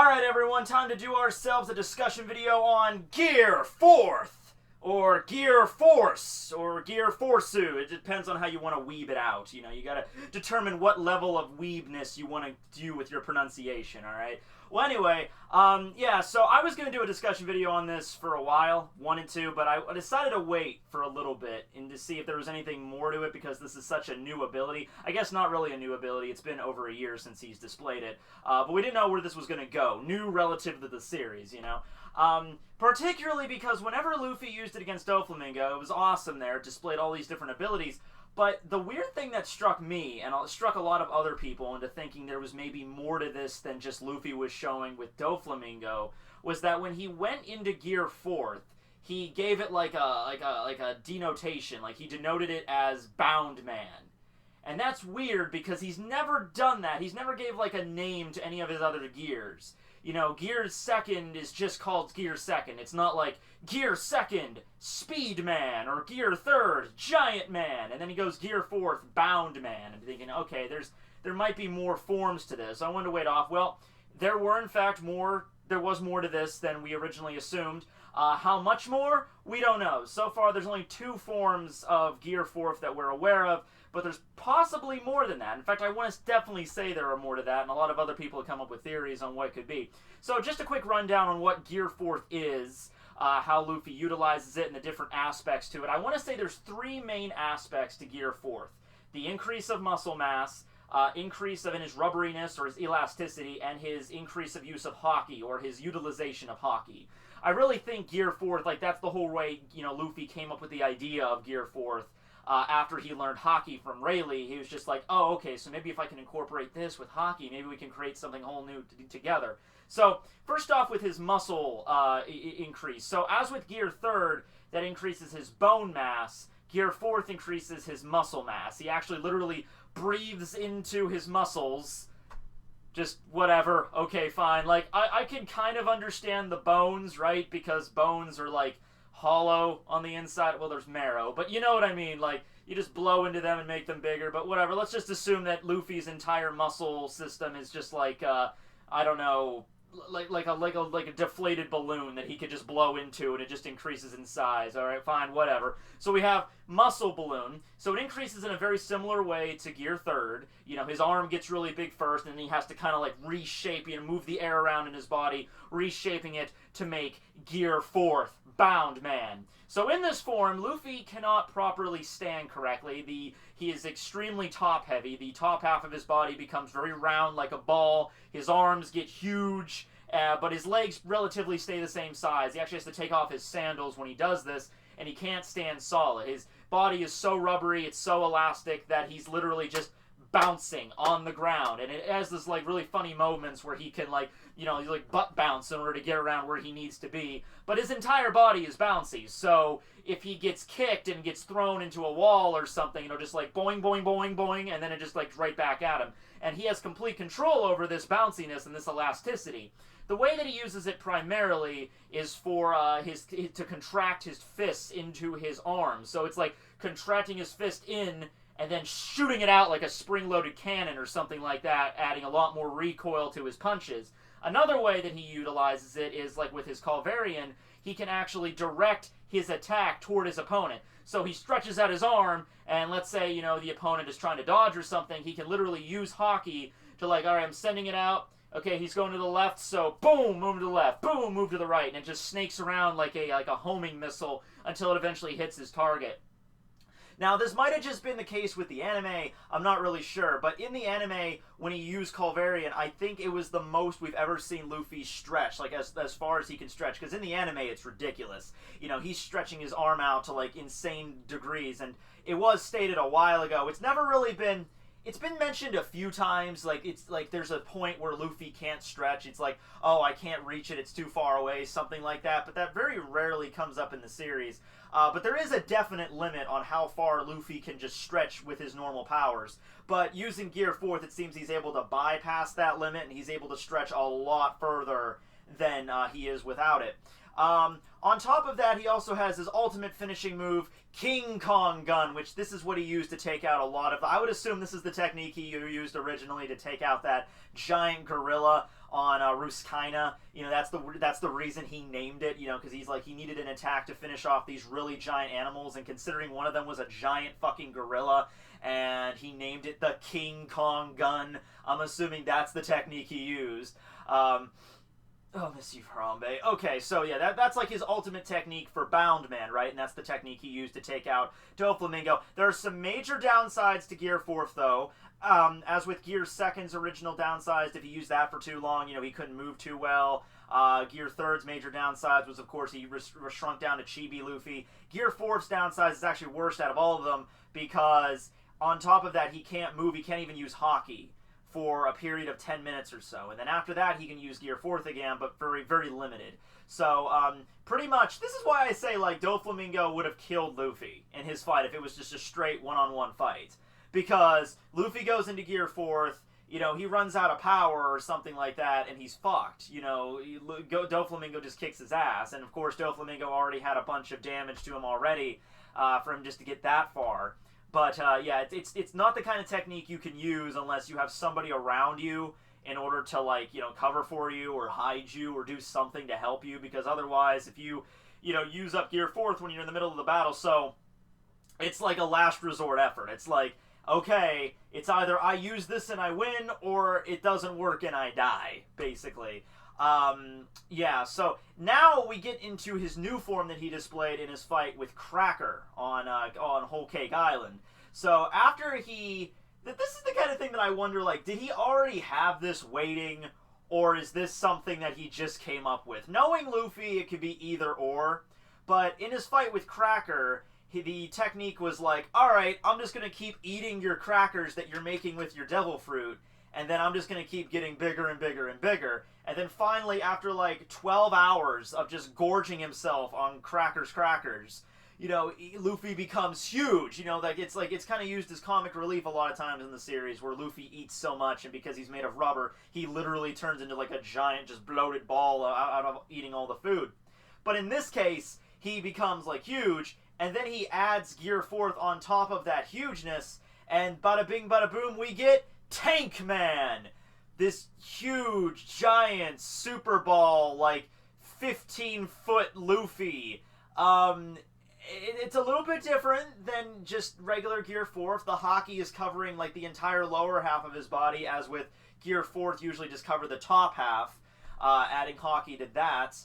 Alright everyone, time to do ourselves a discussion video on Gear 4th, or Gear Force, or Gear Forsu. It depends on how you want to weeb it out. You know, you gotta determine what level of weebness you want to do with your pronunciation, alright? Well, anyway, yeah, so I was going to do a discussion video on this for a while, wanted to, but I decided to wait for a little bit and to see if there was anything more to it because this is such a new ability. I guess not really a new ability, it's been over a year since he's displayed it, but we didn't know where this was going to go. New relative to the series, you know? Particularly because whenever Luffy used it against Doflamingo, it was awesome there, it displayed all these different abilities. But the weird thing that struck me, and it struck a lot of other people into thinking there was maybe more to this than just Luffy was showing with Doflamingo, was that when he went into Gear 4th, he gave it like a denotation, like he denoted it as boundman. And that's weird because he's never done that. He's never gave like a name to any of his other gears. You know, Gear 2nd is just called Gear 2nd. It's not like Gear 2nd, Speed Man, or Gear 3rd, Giant Man, and then he goes Gear 4th, Bound Man. I'm thinking, okay, there might be more forms to this. I wanted to wait off. Well, there were in fact more. There was more to this than we originally assumed. How much more? We don't know. So far, there's only 2 forms of Gear 4th that we're aware of, but there's possibly more than that. In fact, I want to definitely say there are more to that, and a lot of other people have come up with theories on what it could be. So just a quick rundown on what Gear 4th is, how Luffy utilizes it, and the different aspects to it. I want to say there's 3 main aspects to Gear 4th. The increase of muscle mass, increase of his rubberiness or his elasticity, and his increase of use of Haki, or his utilization of Haki. I really think Gear 4th, like that's the whole way, you know, Luffy came up with the idea of Gear 4th. After he learned Haki from Rayleigh, he was just like, oh, okay, so maybe if I can incorporate this with Haki, maybe we can create something whole new together. So, first off with his muscle increase. So, as with Gear 3rd, that increases his bone mass, Gear 4th increases his muscle mass. He actually literally breathes into his muscles. Just whatever, okay, fine. Like, I can kind of understand the bones, right? Because bones are like hollow on the inside. Well, there's marrow, but you know what I mean. Like, you just blow into them and make them bigger, but whatever. Let's just assume that Luffy's entire muscle system is just like, I don't know, like a deflated balloon that he could just blow into and it just increases in size. Alright, fine, whatever. So we have muscle balloon. So it increases in a very similar way to Gear 3rd. You know, his arm gets really big first and then he has to kind of like reshape, you know, move the air around in his body, reshaping it to make Gear 4th, Bound Man. So in this form, Luffy cannot properly stand correctly. He is extremely top-heavy. The top half of his body becomes very round like a ball. His arms get huge, but his legs relatively stay the same size. He actually has to take off his sandals when he does this, and he can't stand solid. His body is so rubbery, it's so elastic, that he's literally just bouncing on the ground, and it has this like really funny moments where he can like, you know, he like butt bounce in order to get around where he needs to be, but his entire body is bouncy, so if he gets kicked and gets thrown into a wall or something, you know, just like boing, boing, boing, boing, and then it just like right back at him, and he has complete control over this bounciness and this elasticity. The way that he uses it primarily is for to contract his fists into his arms, so it's like contracting his fist in and then shooting it out like a spring-loaded cannon or something like that, adding a lot more recoil to his punches. Another way that he utilizes it is, like with his Colverian, he can actually direct his attack toward his opponent. So he stretches out his arm, and let's say, you know, the opponent is trying to dodge or something, he can literally use Haki to like, alright, I'm sending it out, okay, he's going to the left, so boom, move to the left, boom, move to the right, and it just snakes around like a homing missile until it eventually hits his target. Now, this might have just been the case with the anime, I'm not really sure, but in the anime, when he used Colverian, I think it was the most we've ever seen Luffy stretch, like as far as he can stretch, because in the anime, it's ridiculous. You know, he's stretching his arm out to, like, insane degrees, and it was stated a while ago, it's never really been... It's been mentioned a few times, like, it's like there's a point where Luffy can't stretch, it's like, oh, I can't reach it, it's too far away, something like that, but that very rarely comes up in the series. But there is a definite limit on how far Luffy can just stretch with his normal powers. But using Gear 4th, it seems he's able to bypass that limit, and he's able to stretch a lot further than he is without it. On top of that, he also has his ultimate finishing move, King Kong Gun, which this is what he used to take out a lot of... I would assume this is the technique he used originally to take out that giant gorilla. on Ruskaina. You know, that's the reason he named it, you know, because he's like, he needed an attack to finish off these really giant animals, and considering one of them was a giant fucking gorilla, and he named it the King Kong gun, I'm assuming that's the technique he used. Oh, miss you, Harambe. Okay, so yeah, that's like his ultimate technique for Boundman, right? And that's the technique he used to take out Doflamingo. There are some major downsides to Gear 4th, though. As with Gear 2nd's original downsides, if he used that for too long, you know, he couldn't move too well. Gear 3rd's major downsides was, of course, he was shrunk down to Chibi Luffy. Gear 4th's downsides is actually worst out of all of them, because on top of that, he can't move, he can't even use Haki for a period of 10 minutes or so. And then after that, he can use Gear 4th again, but very, very limited. So, pretty much, this is why I say, like, Doflamingo would have killed Luffy in his fight if it was just a straight one-on-one fight. Because Luffy goes into Gear 4th, you know, he runs out of power or something like that, and he's fucked. You know, Doflamingo just kicks his ass. And, of course, Doflamingo already had a bunch of damage to him already for him just to get that far. But, yeah, it's not the kind of technique you can use unless you have somebody around you in order to, like, you know, cover for you or hide you or do something to help you. Because otherwise, if you know, use up Gear 4th when you're in the middle of the battle, so it's like a last resort effort. It's like, okay, it's either I use this and I win, or it doesn't work and I die, basically. Yeah, so now we get into his new form that he displayed in his fight with Cracker on Whole Cake Island. So after this is the kind of thing that I wonder, like, did he already have this waiting, or is this something that he just came up with? Knowing Luffy, it could be either or, but in his fight with Cracker, the technique was like, alright, I'm just going to keep eating your crackers that you're making with your devil fruit, and then I'm just going to keep getting bigger and bigger and bigger. And then finally, after like 12 hours of just gorging himself on crackers, you know, Luffy becomes huge. You know, like it's kind of used as comic relief a lot of times in the series, where Luffy eats so much, and because he's made of rubber, he literally turns into like a giant, just bloated ball out of eating all the food. But in this case, he becomes like huge, and then he adds Gear 4th on top of that hugeness, and bada bing bada boom, we get Tankman! This huge, giant, super ball, like, 15-foot Luffy. It's a little bit different than just regular Gear 4th. The Haki is covering, like, the entire lower half of his body, as with Gear 4th usually just cover the top half. Adding Haki to that.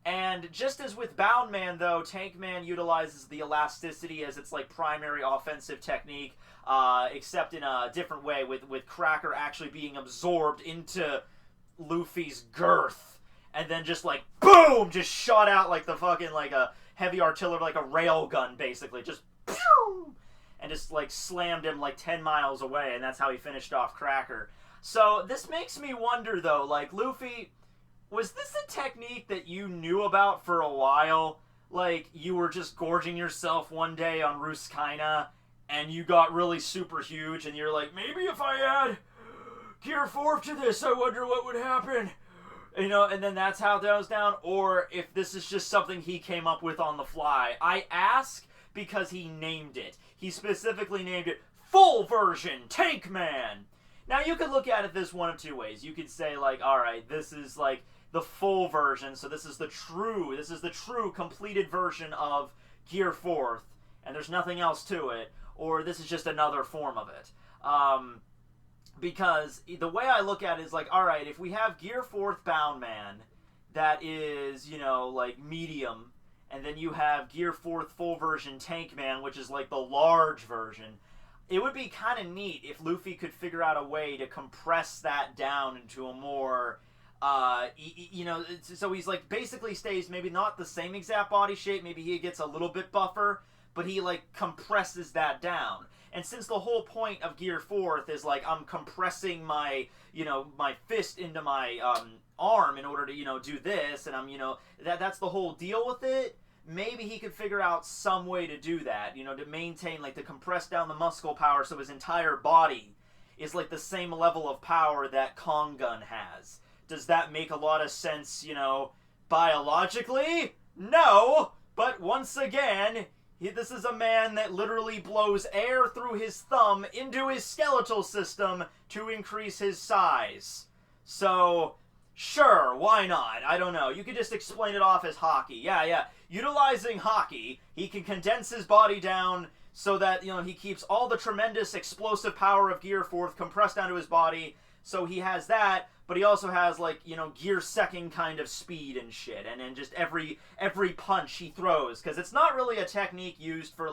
And just as with Boundman, though, Tankman utilizes the elasticity as its, like, primary offensive technique, except in a different way, with Cracker actually being absorbed into Luffy's girth, and then just, like, boom! Just shot out like the fucking, like, a heavy artillery, like a rail gun, basically. Just, pew! And just, like, slammed him, like, 10 miles away, and that's how he finished off Cracker. So, this makes me wonder, though, like, Luffy, was this a technique that you knew about for a while? Like, you were just gorging yourself one day on Ruskaina, and you got really super huge, and you're like, maybe if I add Gear 4 to this, I wonder what would happen. You know, and then that's how it goes down. Or if this is just something he came up with on the fly. I ask because he named it. He specifically named it Full Version Tankman. Now, you could look at it this one of two ways. You could say, like, alright, this is, like, the full version, so this is the true completed version of Gear 4th, and there's nothing else to it, or this is just another form of it. Because the way I look at it is like, alright, if we have Gear 4th Boundman, that is, you know, like, medium, and then you have Gear 4th full version Tankman, which is like the large version, it would be kind of neat if Luffy could figure out a way to compress that down into a more, you know, so he's like basically stays maybe not the same exact body shape, maybe he gets a little bit buffer, but he like compresses that down. And since the whole point of Gear 4th is like I'm compressing my, you know, my fist into my arm in order to, you know, do this, and I'm, you know, that's the whole deal with it. Maybe he could figure out some way to do that, you know, to maintain, like, to compress down the muscle power so his entire body is, like, the same level of power that Kong Gun has. Does that make a lot of sense, you know, biologically? No! But once again, this is a man that literally blows air through his thumb into his skeletal system to increase his size. So, sure, why not? I don't know. You could just explain it off as hockey. Yeah. Utilizing hockey, he can condense his body down so that, he keeps all the tremendous explosive power of Gear 4th compressed down to his body. So he has that, but he also has, Gear 2nd kind of speed and shit. And then just every punch he throws. Because it's not really a technique used for,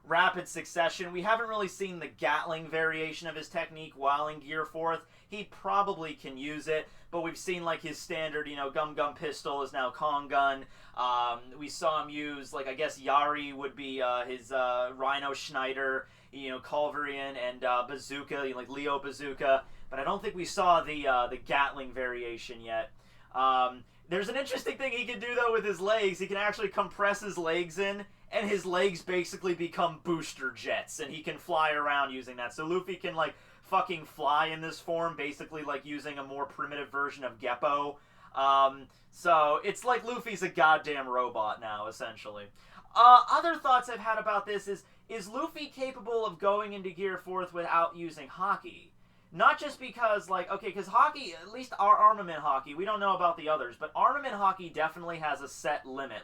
rapid succession. We haven't really seen the Gatling variation of his technique while in Gear 4th. He probably can use it, but we've seen, his standard, Gum Gum Pistol is now Kong Gun. We saw him use, I guess Yari would be his Rhino Schneider, Culverian, and Bazooka, Leo Bazooka. But I don't think we saw the Gatling variation yet. There's an interesting thing he can do, though, with his legs. He can actually compress his legs in, and his legs basically become booster jets, and he can fly around using that. So Luffy can, fucking fly in this form, basically, using a more primitive version of Geppo. So it's like Luffy's a goddamn robot now, essentially. Other thoughts I've had about this is Luffy capable of going into Gear 4th without using Haki? Not just because, because Haki, at least our armament Haki, we don't know about the others, but armament Haki definitely has a set limit.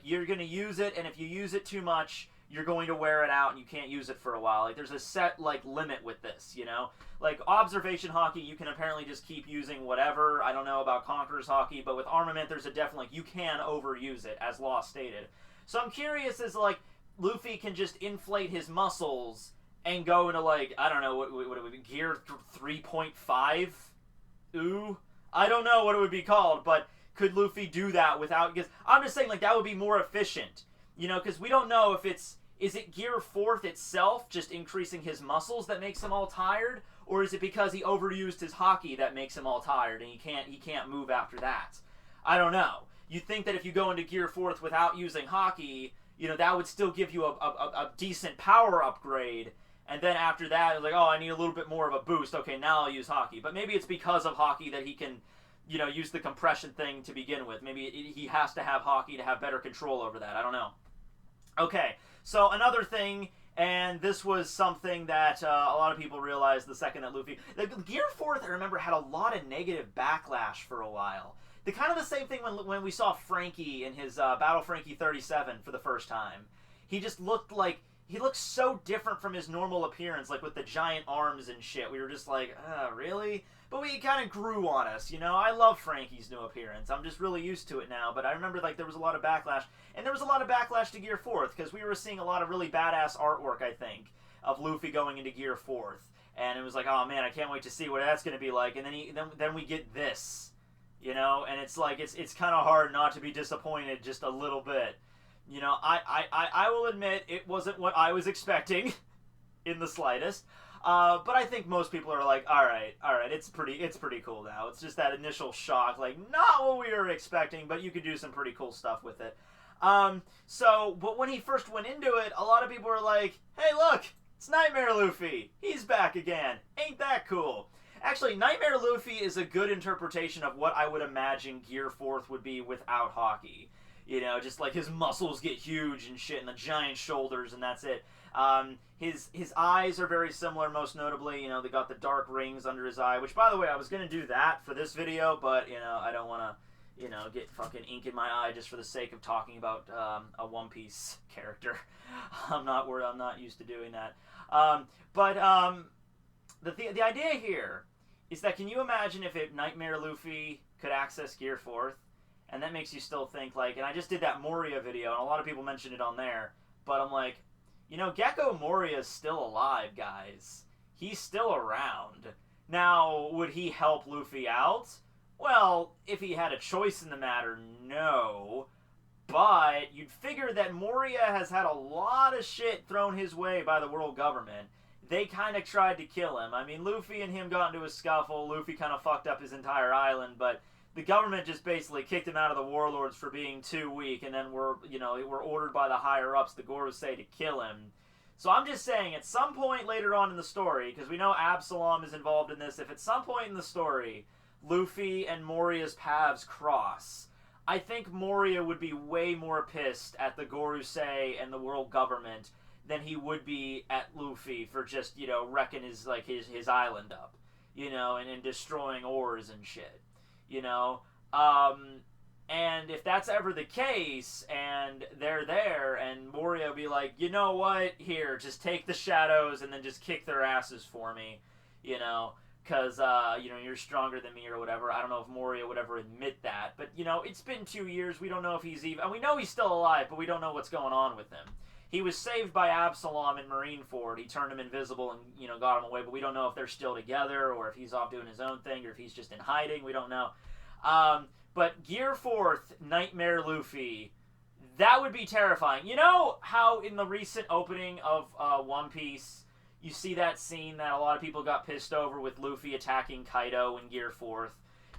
You're going to use it, and if you use it too much, you're going to wear it out, and you can't use it for a while. There's a set, limit with this, observation Haki, you can apparently just keep using whatever. I don't know about Conqueror's Haki, but with armament, there's a definite, you can overuse it, as Law stated. So I'm curious as, Luffy can just inflate his muscles and go into, I don't know, what it would be, Gear 3.5? Ooh? I don't know what it would be called, but could Luffy do that without, because I'm just saying, that would be more efficient. Because we don't know if is it Gear 4th itself just increasing his muscles that makes him all tired? Or is it because he overused his Haki that makes him all tired and he can't move after that? I don't know. You think that if you go into Gear 4th without using Haki, that would still give you a decent power upgrade. And then after that, it's I need a little bit more of a boost. Okay, now I'll use Haki. But maybe it's because of Haki that he can, use the compression thing to begin with. Maybe he has to have Haki to have better control over that. I don't know. Okay, so another thing, and this was something that a lot of people realized the second that Luffy... Gear 4th, I remember, had a lot of negative backlash for a while. Kind of the same thing when we saw Frankie in his Battle Frankie 37 for the first time. He just looked he looked so different from his normal appearance, with the giant arms and shit. We were just really? But we kind of grew on us, I love Frankie's new appearance. I'm just really used to it now. But I remember, there was a lot of backlash. And there was a lot of backlash to Gear 4th, because we were seeing a lot of really badass artwork, I think, of Luffy going into Gear 4th. And it was oh man, I can't wait to see what that's going to be like. And then we get this, and it's it's kind of hard not to be disappointed just a little bit. I will admit it wasn't what I was expecting in the slightest. But I think most people are all right, it's pretty cool now. It's just that initial shock, not what we were expecting, but you could do some pretty cool stuff with it. But when he first went into it, a lot of people were hey look, it's Nightmare Luffy! He's back again! Ain't that cool? Actually, Nightmare Luffy is a good interpretation of what I would imagine Gear 4th would be without Haki. Just his muscles get huge and shit, and the giant shoulders, and that's it. His eyes are very similar, most notably. They got the dark rings under his eye, which, by the way, I was going to do that for this video, but, I don't want to, get fucking ink in my eye just for the sake of talking about a One Piece character. I'm not used to doing that. The idea here is that, can you imagine if Nightmare Luffy could access Gear 4th? And that makes you still think, and I just did that Moria video, and a lot of people mentioned it on there, but I'm Gecko Moria's still alive, guys. He's still around. Now, would he help Luffy out? Well, if he had a choice in the matter, no. But you'd figure that Moria has had a lot of shit thrown his way by the world government. They kind of tried to kill him. I mean, Luffy and him got into a scuffle. Luffy kind of fucked up his entire island, but the government just basically kicked him out of the warlords for being too weak, and then were ordered by the higher-ups, the Gorosei, to kill him. So I'm just saying, at some point later on in the story, because we know Absalom is involved in this, if at some point in the story Luffy and Moria's paths cross, I think Moria would be way more pissed at the Gorosei and the world government than he would be at Luffy for just, wrecking his island up. you know, and destroying ores and shit, you know. And if that's ever the case, and they're there, and Moria will be like, you know what, here, just take the shadows and then just kick their asses for me, you know, because, you know, you're stronger than me or whatever. I don't know if Moria would ever admit that, but, you know, it's been 2 years. We don't know if he's even, and we know he's still alive, but we don't know what's going on with him. He was saved by Absalom in Marineford. He turned him invisible and, you know, got him away, but we don't know if they're still together or if he's off doing his own thing or if he's just in hiding. We don't know. But Gear 4th, Nightmare Luffy, that would be terrifying. You know how in the recent opening of One Piece, you see that scene that a lot of people got pissed over with Luffy attacking Kaido in Gear 4th?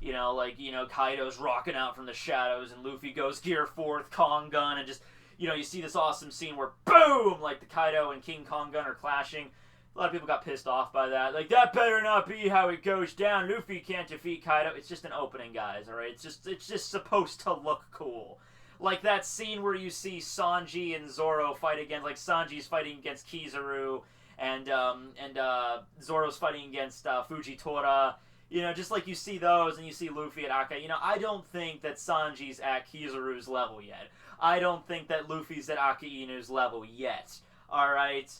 You know, like, you know, Kaido's rocking out from the shadows and Luffy goes Gear 4th, Kong Gun, and just, you know, you see this awesome scene where, boom, like the Kaido and King Kong Gun are clashing. A lot of people got pissed off by that. Like, that better not be how it goes down. Luffy can't defeat Kaido. It's just an opening, guys, alright? It's just supposed to look cool. Like that scene where you see Sanji and Zoro fight against, like, Sanji's fighting against Kizaru, and Zoro's fighting against Fujitora. You know, just like you see those, and you see Luffy at Aka. You know, I don't think that Sanji's at Kizaru's level yet. I don't think that Luffy's at Aka Inu's level yet. Alright?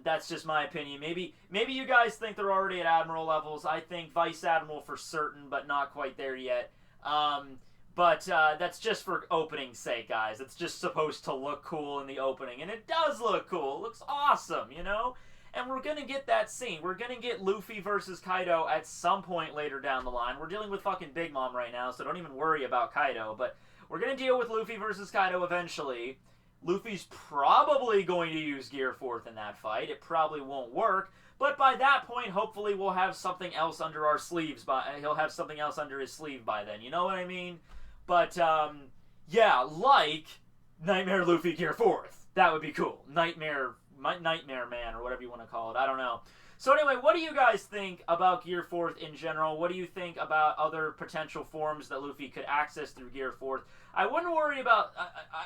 That's just my opinion. Maybe you guys think they're already at Admiral levels. I think Vice Admiral for certain, but not quite there yet. But that's just for opening's sake, guys. It's just supposed to look cool in the opening. And it does look cool. It looks awesome, you know? And we're going to get that scene. We're going to get Luffy versus Kaido at some point later down the line. We're dealing with fucking Big Mom right now, so don't even worry about Kaido. But we're going to deal with Luffy versus Kaido eventually. Luffy's probably going to use Gear 4th in that fight. It probably won't work. But by that point, hopefully we'll have something else under our sleeves. He'll have something else under his sleeve by then. You know what I mean? But, yeah, like Nightmare Luffy Gear 4th. That would be cool. Nightmare Man, or whatever you want to call it. I don't know. So anyway, what do you guys think about Gear 4th in general? What do you think about other potential forms that Luffy could access through Gear 4th? I wouldn't worry about...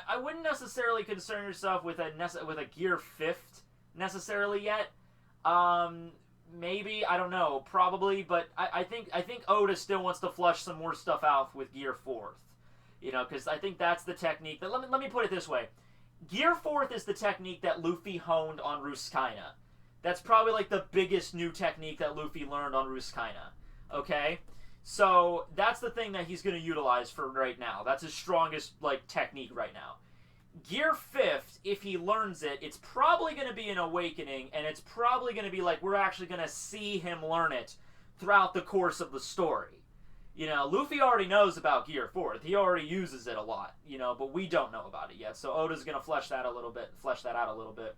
I wouldn't necessarily concern yourself with a Gear 5th necessarily yet. Maybe, I don't know, probably, but I think Oda still wants to flush some more stuff out with Gear 4th. You know, because I think that's the technique that... Let me put it this way. Gear 4th is the technique that Luffy honed on Ruskaina. That's probably, like, the biggest new technique that Luffy learned on Ruskaina. Okay? So, that's the thing that he's going to utilize for right now. That's his strongest, like, technique right now. Gear 5th, if he learns it, it's probably going to be an awakening, and it's probably going to be like, we're actually going to see him learn it throughout the course of the story. You know, Luffy already knows about Gear 4th. He already uses it a lot, you know, but we don't know about it yet. So Oda's going to flesh that out a little bit.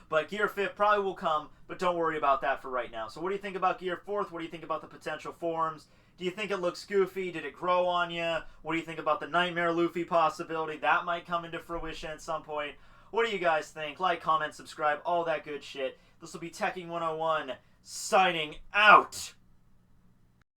But Gear 5th probably will come, but don't worry about that for right now. So what do you think about Gear 4th? What do you think about the potential forms? Do you think it looks goofy? Did it grow on you? What do you think about the Nightmare Luffy possibility? That might come into fruition at some point. What do you guys think? Like, comment, subscribe, all that good shit. This will be Tekking101 signing out.